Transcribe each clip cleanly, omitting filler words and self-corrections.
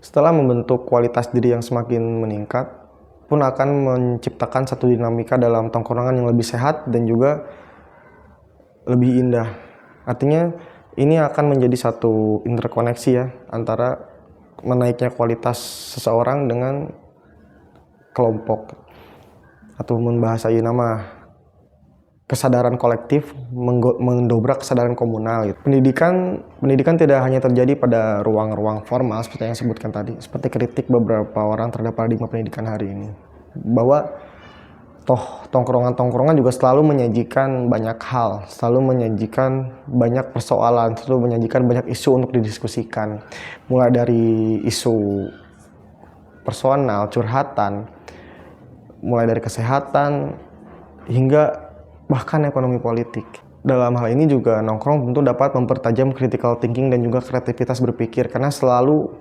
Setelah membentuk kualitas diri yang semakin meningkat, pun akan menciptakan satu dinamika dalam tongkrongan yang lebih sehat dan juga lebih indah. Artinya ini akan menjadi satu interkoneksi ya antara menaiknya kualitas seseorang dengan kelompok, atau membahasai nama kesadaran kolektif, mendobrak kesadaran komunal gitu. Pendidikan tidak hanya terjadi pada ruang-ruang formal seperti yang disebutkan tadi, seperti kritik beberapa orang terhadap paradigma pendidikan hari ini, bahwa tongkrongan-tongkrongan juga selalu menyajikan banyak hal, selalu menyajikan banyak persoalan, selalu menyajikan banyak isu untuk didiskusikan, mulai dari isu personal, curhatan, mulai dari kesehatan hingga bahkan ekonomi politik. Dalam hal ini juga nongkrong tentu dapat mempertajam critical thinking dan juga kreativitas berpikir, karena selalu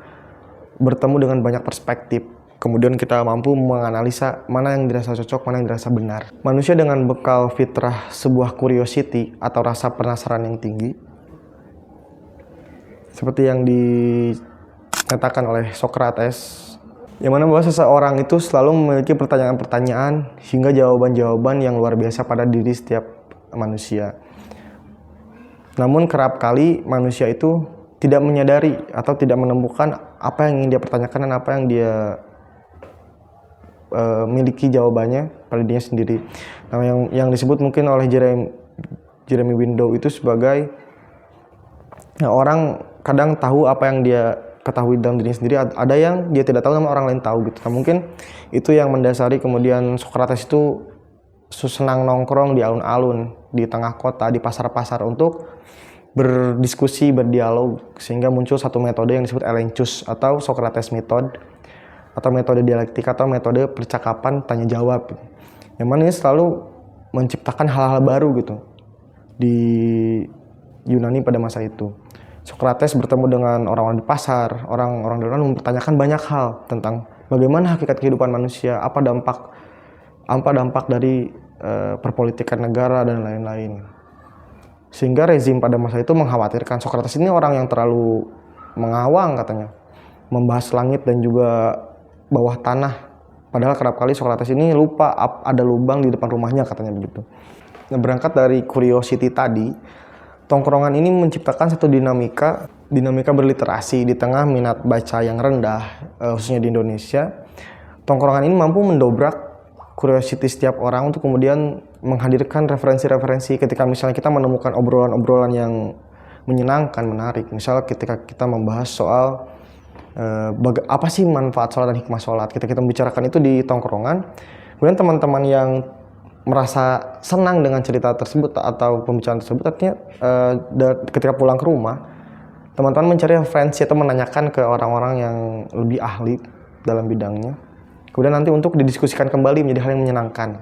bertemu dengan banyak perspektif. Kemudian kita mampu menganalisa mana yang dirasa cocok, mana yang dirasa benar. Manusia dengan bekal fitrah sebuah curiosity atau rasa penasaran yang tinggi, seperti yang dinyatakan oleh Socrates, yang mana bahwa seseorang itu selalu memiliki pertanyaan-pertanyaan hingga jawaban-jawaban yang luar biasa pada diri setiap manusia. Namun kerap kali manusia itu tidak menyadari atau tidak menemukan apa yang ingin dia pertanyakan dan apa yang dia miliki jawabannya pada dirinya sendiri. Nah, yang disebut mungkin oleh Jeremy Window itu sebagai orang kadang tahu apa yang dia ketahui dalam dirinya sendiri, ada yang dia tidak tahu namun orang lain tahu gitu. Nah, mungkin itu yang mendasari kemudian Socrates itu senang nongkrong di alun-alun, di tengah kota, di pasar-pasar untuk berdiskusi, berdialog, sehingga muncul satu metode yang disebut Elenchus atau Socrates Method, atau metode dialektika atau metode percakapan tanya jawab. Yang mana ini selalu menciptakan hal-hal baru gitu di Yunani pada masa itu. Socrates bertemu dengan orang-orang di pasar, orang-orang di luar mempertanyakan banyak hal tentang bagaimana hakikat kehidupan manusia, apa dampak dari perpolitikan negara dan lain-lain. Sehingga rezim pada masa itu mengkhawatirkan Socrates ini orang yang terlalu mengawang katanya, membahas langit dan juga bawah tanah. Padahal kerap kali Socrates ini lupa ada lubang di depan rumahnya katanya begitu. Nah, berangkat dari curiosity tadi, tongkrongan ini menciptakan satu dinamika berliterasi di tengah minat baca yang rendah, khususnya di Indonesia. Tongkrongan ini mampu mendobrak curiosity setiap orang untuk kemudian menghadirkan referensi-referensi ketika misalnya kita menemukan obrolan-obrolan yang menyenangkan, menarik. Misal ketika kita membahas soal apa sih manfaat sholat dan hikmah sholat, kita membicarakan itu di tongkrongan, kemudian teman-teman yang merasa senang dengan cerita tersebut atau pembicaraan tersebut, artinya ketika pulang ke rumah, teman-teman mencari referensi atau menanyakan ke orang-orang yang lebih ahli dalam bidangnya, kemudian nanti untuk didiskusikan kembali menjadi hal yang menyenangkan.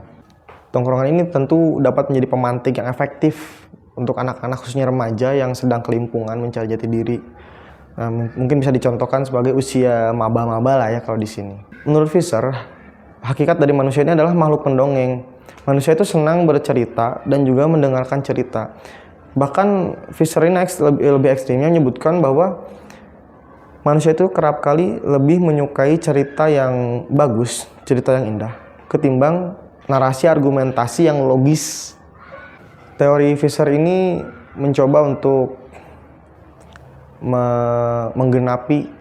Tongkrongan ini tentu dapat menjadi pemantik yang efektif untuk anak-anak, khususnya remaja yang sedang kelimpungan mencari jati diri. Nah, mungkin bisa dicontohkan sebagai usia maba-maba lah ya kalau di sini. Menurut Fisher, hakikat dari manusia ini adalah makhluk pendongeng. Manusia itu senang bercerita dan juga mendengarkan cerita. Bahkan Fisher ini lebih ekstrimnya menyebutkan bahwa manusia itu kerap kali lebih menyukai cerita yang bagus, cerita yang indah, ketimbang narasi argumentasi yang logis. Teori Fisher ini mencoba untuk menggenapi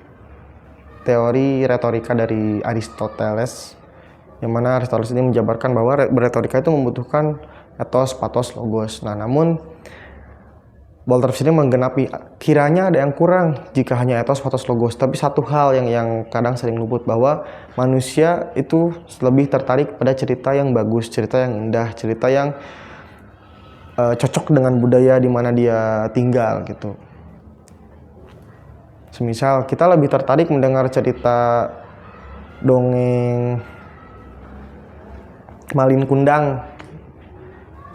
teori retorika dari Aristoteles, yang mana Aristoteles ini menjabarkan bahwa berretorika itu membutuhkan etos, pathos, logos. Nah, namun Walter Fisher menggenapi, kiranya ada yang kurang jika hanya etos, pathos, logos. Tapi satu hal yang kadang sering luput, bahwa manusia itu lebih tertarik pada cerita yang bagus, cerita yang indah, cerita yang cocok dengan budaya di mana dia tinggal gitu. Semisal kita lebih tertarik mendengar cerita dongeng Malin Kundang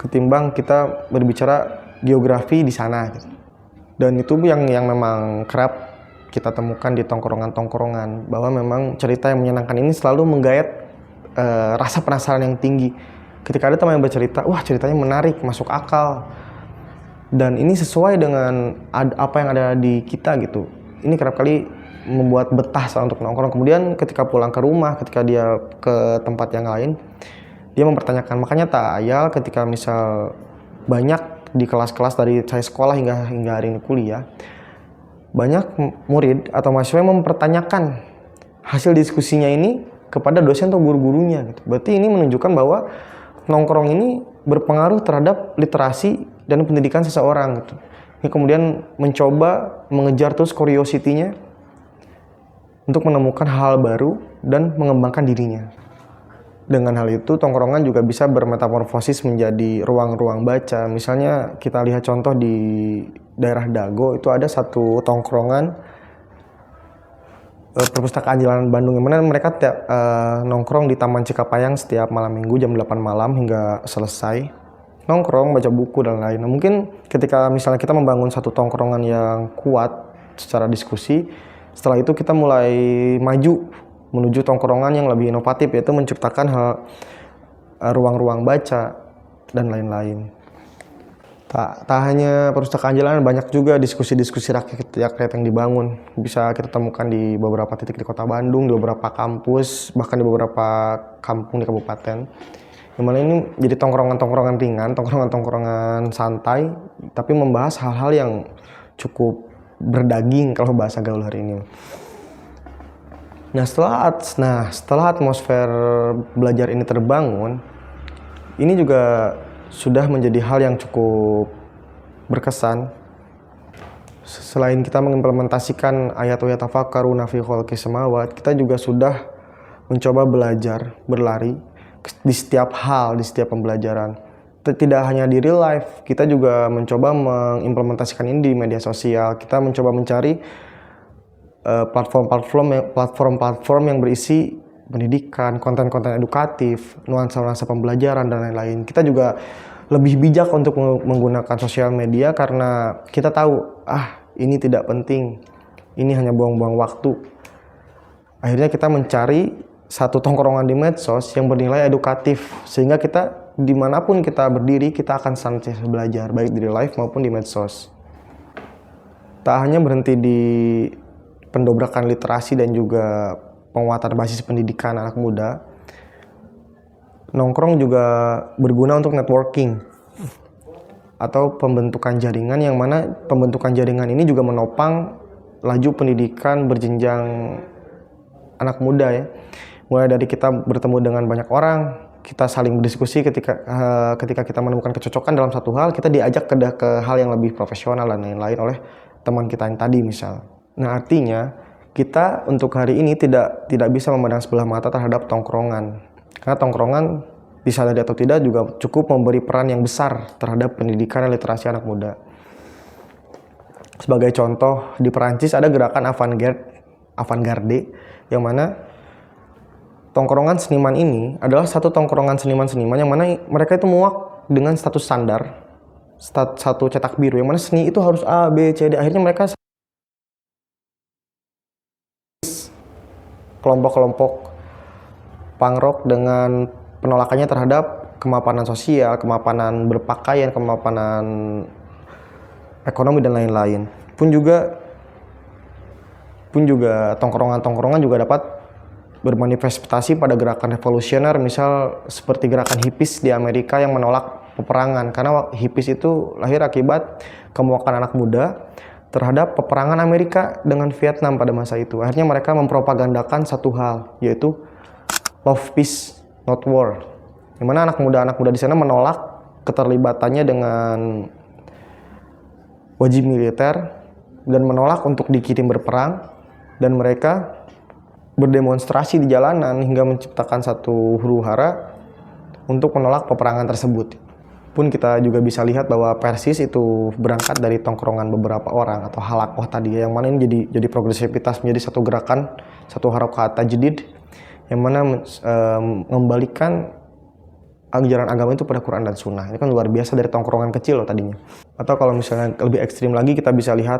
ketimbang kita berbicara geografi di sana gitu. Dan itu yang memang kerap kita temukan di tongkrongan-tongkrongan, bahwa memang cerita yang menyenangkan ini selalu menggayat rasa penasaran yang tinggi. Ketika ada teman yang bercerita, wah ceritanya menarik, masuk akal, dan ini sesuai dengan apa yang ada di kita gitu. Ini kerap kali membuat betah saat untuk nongkrong. Kemudian ketika pulang ke rumah, ketika dia ke tempat yang lain, dia mempertanyakan. Makanya tak ayal ketika misal banyak di kelas-kelas dari saya sekolah hingga hari ini kuliah, banyak murid atau mahasiswa yang mempertanyakan hasil diskusinya ini kepada dosen atau guru-gurunya gitu. Berarti ini menunjukkan bahwa nongkrong ini berpengaruh terhadap literasi dan pendidikan seseorang gitu. Ini kemudian mencoba mengejar terus curiosity-nya untuk menemukan hal baru dan mengembangkan dirinya. Dengan hal itu, tongkrongan juga bisa bermetamorfosis menjadi ruang-ruang baca. Misalnya kita lihat contoh di daerah Dago, itu ada satu tongkrongan perpustakaan Jalanan Bandung, yang mana mereka nongkrong di Taman Cikapayang setiap malam minggu jam 8 malam hingga selesai. Nongkrong, baca buku, dan lain. Nah, mungkin ketika misalnya kita membangun satu tongkrongan yang kuat secara diskusi, setelah itu kita mulai maju menuju tongkrongan yang lebih inovatif, yaitu menciptakan ruang-ruang baca dan lain-lain. Tak hanya perpustakaan jalanan, banyak juga diskusi-diskusi rakyat yang dibangun. Bisa kita temukan di beberapa titik di kota Bandung, di beberapa kampus, bahkan di beberapa kampung di kabupaten. Yang mana ini jadi tongkrongan-tongkrongan ringan, tongkrongan-tongkrongan santai, tapi membahas hal-hal yang cukup berdaging kalau bahasa gaul hari ini. Nah, setelah atmosfer belajar ini terbangun, ini juga sudah menjadi hal yang cukup berkesan. Selain kita mengimplementasikan ayat wa yatafakkaruna fi khalqis samawat, kita juga sudah mencoba belajar, berlari di setiap hal, di setiap pembelajaran. Tidak hanya di real life, kita juga mencoba mengimplementasikan ini di media sosial. Kita mencoba mencari platform-platform yang berisi pendidikan, konten-konten edukatif, nuansa-nuansa pembelajaran, dan lain-lain. Kita juga lebih bijak untuk menggunakan sosial media karena kita tahu, ini tidak penting, ini hanya buang-buang waktu. Akhirnya kita mencari satu tongkrongan di medsos yang bernilai edukatif, sehingga kita dimanapun kita berdiri, kita akan senantiasa belajar, baik di real life maupun di medsos. Tak hanya berhenti di pendobrakan literasi dan juga penguatan basis pendidikan anak muda, nongkrong juga berguna untuk networking atau pembentukan jaringan, yang mana pembentukan jaringan ini juga menopang laju pendidikan berjenjang anak muda ya. Mulai dari kita bertemu dengan banyak orang, kita saling berdiskusi ketika kita menemukan kecocokan dalam satu hal, kita diajak ke hal yang lebih profesional dan lain-lain oleh teman kita yang tadi misal. Nah, artinya kita untuk hari ini tidak bisa memandang sebelah mata terhadap tongkrongan. Karena tongkrongan, disadari atau tidak, juga cukup memberi peran yang besar terhadap pendidikan dan literasi anak muda. Sebagai contoh, di Perancis ada gerakan avant-garde, yang mana tongkrongan seniman ini adalah satu tongkrongan seniman-seniman yang mana mereka itu muak dengan status standar, satu cetak biru, yang mana seni itu harus A, B, C, D. Akhirnya mereka kelompok-kelompok punk rock dengan penolakannya terhadap kemapanan sosial, kemapanan berpakaian, kemapanan ekonomi, dan lain-lain. Pun juga tongkrongan-tongkrongan juga dapat bermanifestasi pada gerakan revolusioner, misal seperti gerakan hippies di Amerika yang menolak peperangan, karena hippies itu lahir akibat kemuakan anak muda terhadap peperangan Amerika dengan Vietnam pada masa itu. Akhirnya mereka mempropagandakan satu hal, yaitu love peace, not war. Di mana anak muda di sana menolak keterlibatannya dengan wajib militer dan menolak untuk dikirim berperang, dan mereka berdemonstrasi di jalanan hingga menciptakan satu huru-hara untuk menolak peperangan tersebut. Pun kita juga bisa lihat bahwa Persis itu berangkat dari tongkrongan beberapa orang atau halakoh tadi, yang mana ini jadi progresivitas menjadi satu gerakan, satu harokat tajdid, yang mana mengembalikan ajaran agama itu pada Quran dan Sunnah. Ini kan luar biasa dari tongkrongan kecil loh tadinya. Atau kalau misalnya lebih ekstrim lagi, kita bisa lihat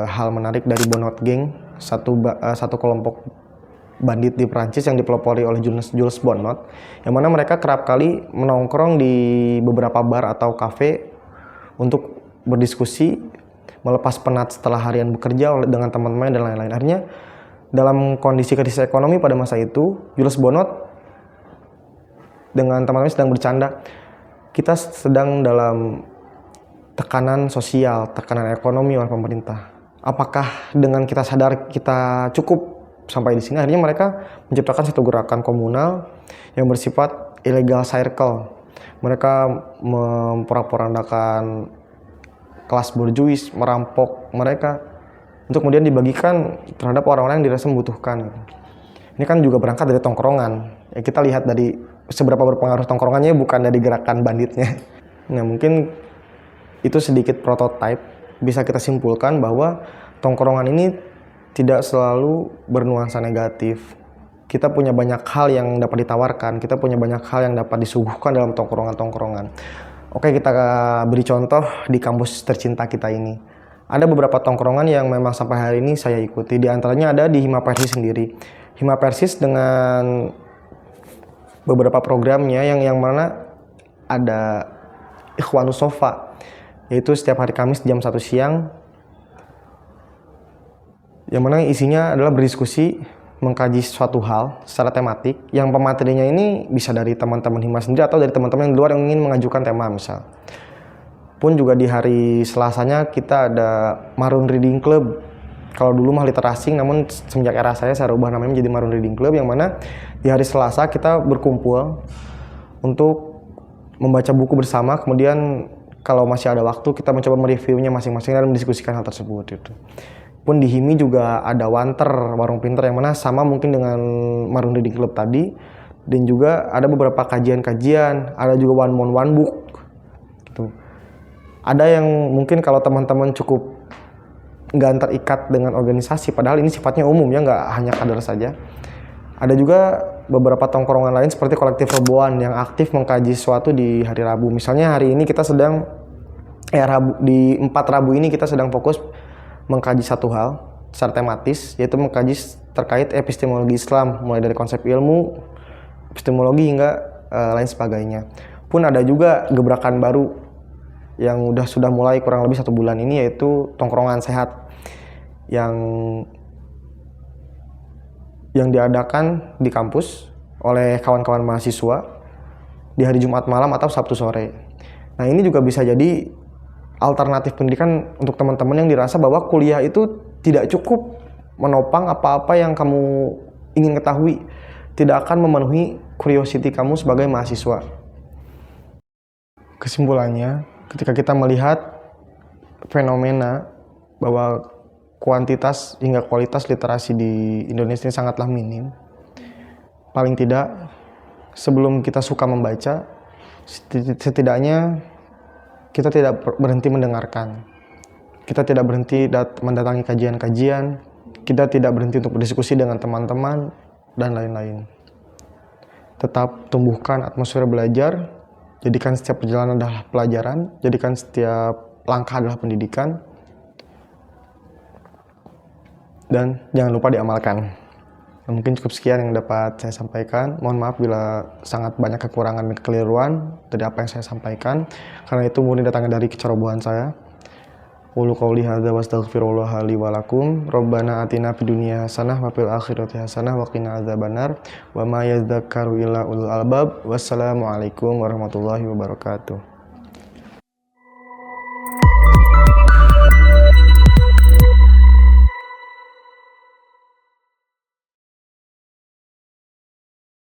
hal menarik dari Bonnot Gang, satu kelompok bandit di Prancis yang dipelopori oleh Jules Bonnot, yang mana mereka kerap kali menongkrong di beberapa bar atau kafe untuk berdiskusi melepas penat setelah harian bekerja dengan teman-teman dan lain-lain. Akhirnya dalam kondisi krisis ekonomi pada masa itu, Jules Bonnot dengan teman-teman sedang bercanda, kita sedang dalam tekanan sosial, tekanan ekonomi oleh pemerintah. Apakah dengan kita sadar kita cukup sampai di sini? Akhirnya mereka menciptakan satu gerakan komunal yang bersifat illegal circle. Mereka memporak-porandakan kelas borjuis, merampok mereka untuk kemudian dibagikan terhadap orang-orang yang dirasa membutuhkan. Ini kan juga berangkat dari tongkrongan. Ya, kita lihat dari seberapa berpengaruh tongkrongannya, bukan dari gerakan banditnya. Nah, mungkin itu sedikit prototipe, bisa kita simpulkan bahwa tongkrongan ini tidak selalu bernuansa negatif. Kita punya banyak hal yang dapat ditawarkan, kita punya banyak hal yang dapat disuguhkan dalam tongkrongan-tongkrongan. Oke, kita beri contoh di kampus tercinta kita ini. Ada beberapa tongkrongan yang memang sampai hari ini saya ikuti. Di antaranya ada di Hima Persis sendiri. Hima Persis dengan beberapa programnya yang mana ada Ikhwanus Sofa, yaitu setiap hari Kamis jam 1 siang, yang mana isinya adalah berdiskusi, mengkaji suatu hal secara tematik, yang pematerinya ini bisa dari teman-teman Hima sendiri atau dari teman-teman yang di luar yang ingin mengajukan tema misal. Pun juga di hari Selasanya kita ada Marun Reading Club. Kalau dulu mah literasi, namun semenjak era saya rubah namanya menjadi Marun Reading Club, yang mana di hari Selasa kita berkumpul untuk membaca buku bersama, kemudian kalau masih ada waktu kita mencoba mereviewnya masing-masing dan mendiskusikan hal tersebut itu. Pun di Himi juga ada Wanter, warung pinter, yang mana sama mungkin dengan Marun Reading Club tadi, dan juga ada beberapa kajian-kajian, ada juga one month one book gitu. Ada yang mungkin kalau teman-teman cukup nggak terikat dengan organisasi, padahal ini sifatnya umum ya, nggak hanya kader saja. Ada juga beberapa tongkrongan lain seperti kolektif Reboan yang aktif mengkaji sesuatu di hari Rabu. Misalnya hari ini kita sedang di 4 Rabu ini kita sedang fokus mengkaji satu hal secara tematis, yaitu mengkaji terkait epistemologi Islam, mulai dari konsep ilmu, epistemologi hingga lain sebagainya. Pun ada juga gebrakan baru yang sudah mulai kurang lebih 1 bulan ini, yaitu tongkrongan sehat yang diadakan di kampus oleh kawan-kawan mahasiswa di hari Jumat malam atau Sabtu sore. Nah, ini juga bisa jadi alternatif pendidikan untuk teman-teman yang dirasa bahwa kuliah itu tidak cukup menopang apa-apa yang kamu ingin ketahui, tidak akan memenuhi curiosity kamu sebagai mahasiswa. Kesimpulannya, ketika kita melihat fenomena bahwa kuantitas hingga kualitas literasi di Indonesia ini sangatlah minim, paling tidak sebelum kita suka membaca, setidaknya kita tidak berhenti mendengarkan, kita tidak berhenti mendatangi kajian-kajian, kita tidak berhenti untuk berdiskusi dengan teman-teman dan lain-lain. Tetap tumbuhkan atmosfer belajar, jadikan setiap perjalanan adalah pelajaran, jadikan setiap langkah adalah pendidikan, dan jangan lupa diamalkan. Mungkin cukup sekian yang dapat saya sampaikan. Mohon maaf bila sangat banyak kekurangan dan kekeliruan dari apa yang saya sampaikan, karena itu murni datangnya dari kecerobohan saya. Qulu qouli hadza wastaghfirullaha li wa lakum. Rabbana atina fid dunya hasanah wa fil akhirati hasanah wa qina adzabannar. Wa ma yadzakkaru illa ulul albab. Wassalamualaikum warahmatullahi wabarakatuh.